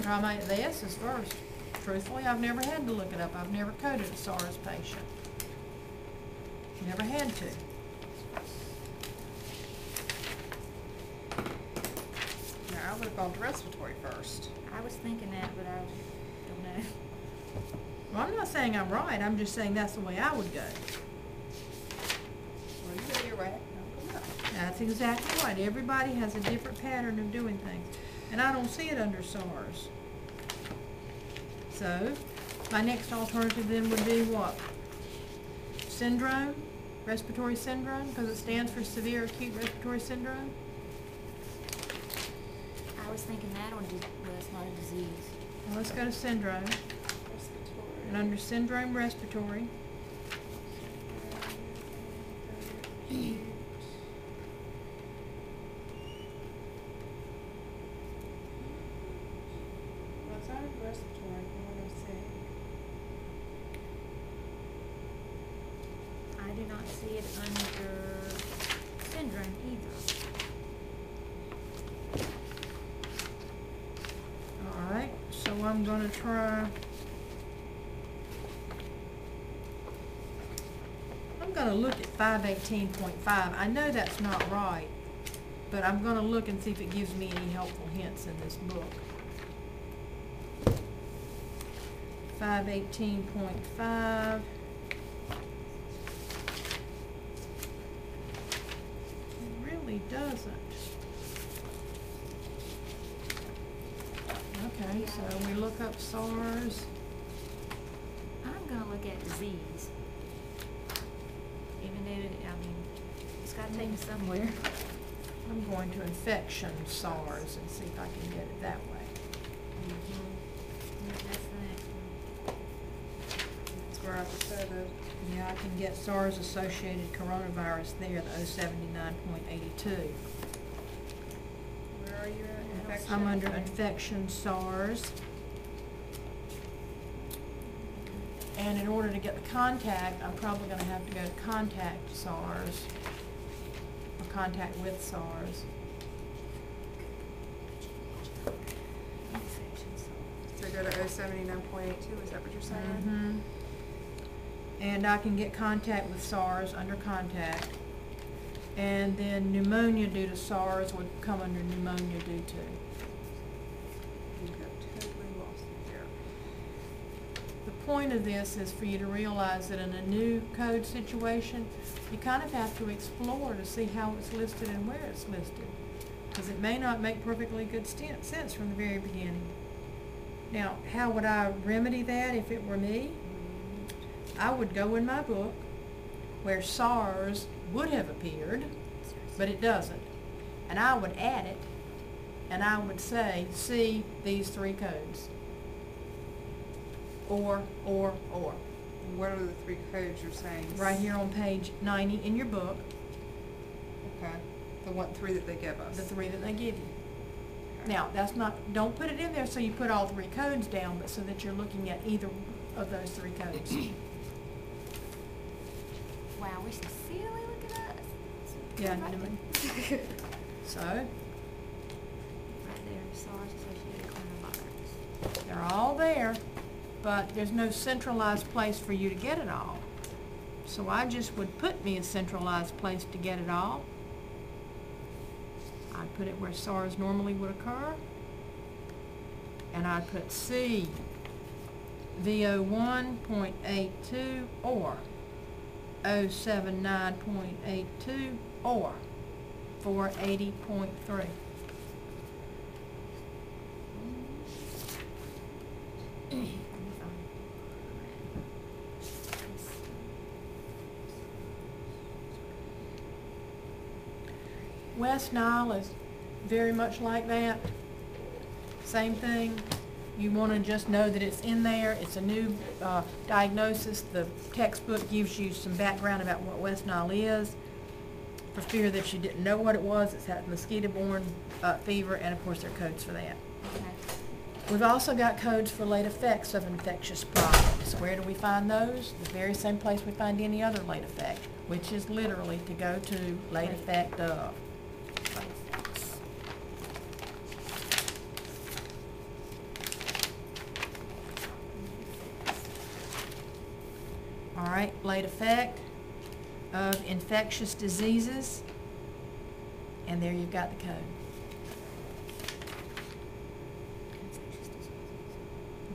The S is first. Truthfully, I've never had to look it up. I've never coded a SARS patient. Never had to. No, I would have gone to respiratory first. I was thinking that, but I don't know. Well, I'm not saying I'm right. I'm just saying that's the way I would go. Well, you know you're right. No. That's exactly right. Everybody has a different pattern of doing things. And I don't see it under SARS. So, my next alternative then would be what? Syndrome? Respiratory syndrome? Because it stands for severe acute respiratory syndrome? I was thinking that one, well, it's not a disease. Well, let's go to syndrome. Respiratory. And under syndrome respiratory, What's our respiratory? What do I say? I do not see it under syndrome either. alright, so I'm gonna try, I'm gonna look at 518.5. I know that's not right, but I'm gonna look and see if it gives me any helpful hints in this book. 518.5. It really doesn't. Okay, so we look up SARS. I'm gonna look at disease. Even though, it's gotta take me somewhere. I'm going to infection SARS and see if I can get it that way. Yeah, that's the next one. That's where I prefer the. Yeah, I can get SARS associated coronavirus there, the 079.82. Where are you at? Infection. I'm under infection SARS. And in order to get the contact, I'm probably going to have to go to contact SARS, or contact with SARS. So go to 079.82, is that what you're saying? Mm-hmm. And I can get contact with SARS under contact. And then pneumonia due to SARS would come under pneumonia due to. You got totally lost me here. The point of this is for you to realize that in a new code situation, you kind of have to explore to see how it's listed and where it's listed. Because it may not make perfectly good sense from the very beginning. Now, how would I remedy that if it were me? I would go in my book where SARS would have appeared, but it doesn't. And I would add it, and I would say, see these three codes. Or. What are the three codes you're saying? Right here on page 90 in your book, Okay. The three that they give us. the three that they give you. Now, that's not, don't put it in there so you put all three codes down, but so that you're looking at either of those three codes. Wow, we're so silly, look at us. Yeah, Right so, there, SARS associated coronavirus. they're all there, but there's no centralized place for you to get it all. So I just would put me a centralized place to get it all. I'd put it where SARS normally would occur. And I'd put C, V01.82 or 079.82 or 480.3. West Nile is very much like that. Same thing. You want to just know that it's in there. It's a new diagnosis. The textbook gives you some background about what West Nile is, for fear that you didn't know what it was. It's had mosquito-borne fever, and of course there are codes for that. Okay. We've also got codes for late effects of infectious problems. Where do we find those? The very same place we find any other late effect, which is literally to go to late effect of. All right, late effect of infectious diseases. And there you've got the code. Infectious diseases.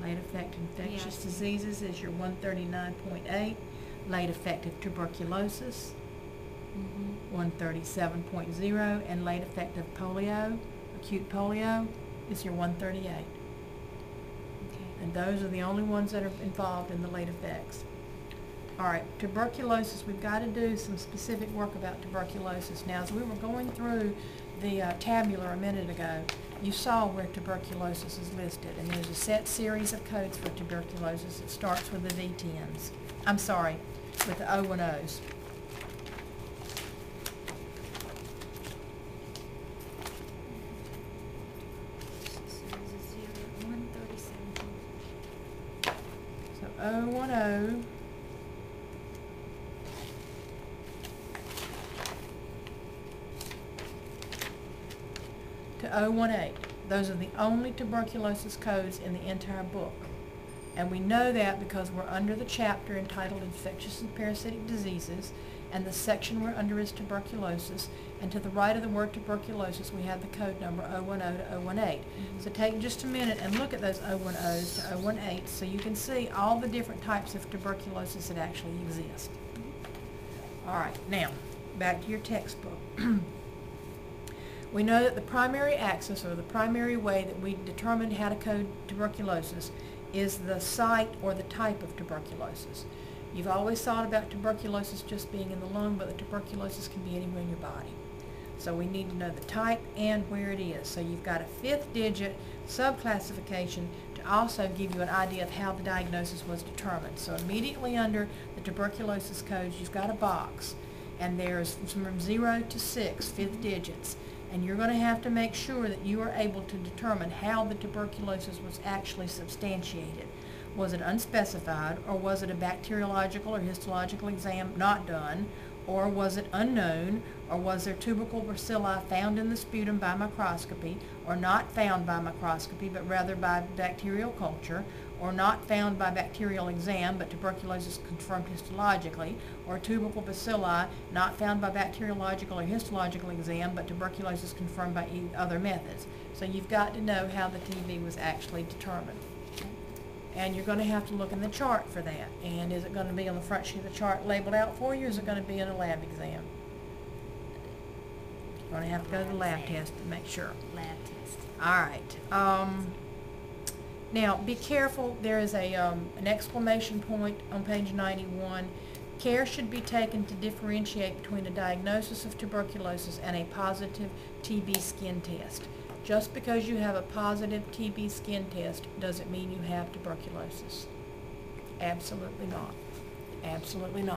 Late effect infectious Yeah, I see. diseases is your 139.8. Late effect of tuberculosis, Mm-hmm. 137.0. And late effect of polio, acute polio, is your 138. Okay. And those are the only ones that are involved in the late effects. All right, tuberculosis, we've got to do some specific work about tuberculosis. Now, as we were going through the tabular a minute ago, you saw where tuberculosis is listed, and there's a set series of codes for tuberculosis. It starts with the V10s. I'm sorry, with the O and O's. So 137. So O10. To 018. Those are the only tuberculosis codes in the entire book. And we know that because we're under the chapter entitled Infectious and Parasitic Diseases, and the section we're under is tuberculosis, and to the right of the word tuberculosis we have the code number 010 to 018. So take just a minute and look at those 010s to 018 so you can see all the different types of tuberculosis that actually exist. All right, now, back to your textbook. We know that the primary axis, or the primary way that we determine how to code tuberculosis, is the site or the type of tuberculosis. You've always thought about tuberculosis just being in the lung, but the tuberculosis can be anywhere in your body. So we need to know the type and where it is. So you've got a 5th digit subclassification to also give you an idea of how the diagnosis was determined. So immediately under the tuberculosis codes, you've got a box, and there's from 0 to 6, 5th digits. And you're going to have to make sure that you are able to determine how the tuberculosis was actually substantiated. Was it unspecified, or was it a bacteriological or histological exam not done, or was it unknown, or was there tubercle bacilli found in the sputum by microscopy, or not found by microscopy but rather by bacterial culture, or not found by bacterial exam but tuberculosis confirmed histologically, or tubercle bacilli not found by bacteriological or histological exam but tuberculosis confirmed by other methods. So you've got to know how the TB was actually determined. And you're going to have to look in the chart for that. And is it going to be on the front sheet of the chart labeled out for you, or is it going to be in a lab exam? You're going to have to go to the lab test to make sure. Lab test. All right. Now, be careful. There is an exclamation point on page 91. Care should be taken to differentiate between a diagnosis of tuberculosis and a positive TB skin test. Just because you have a positive TB skin test doesn't mean you have tuberculosis. Absolutely not. Absolutely not.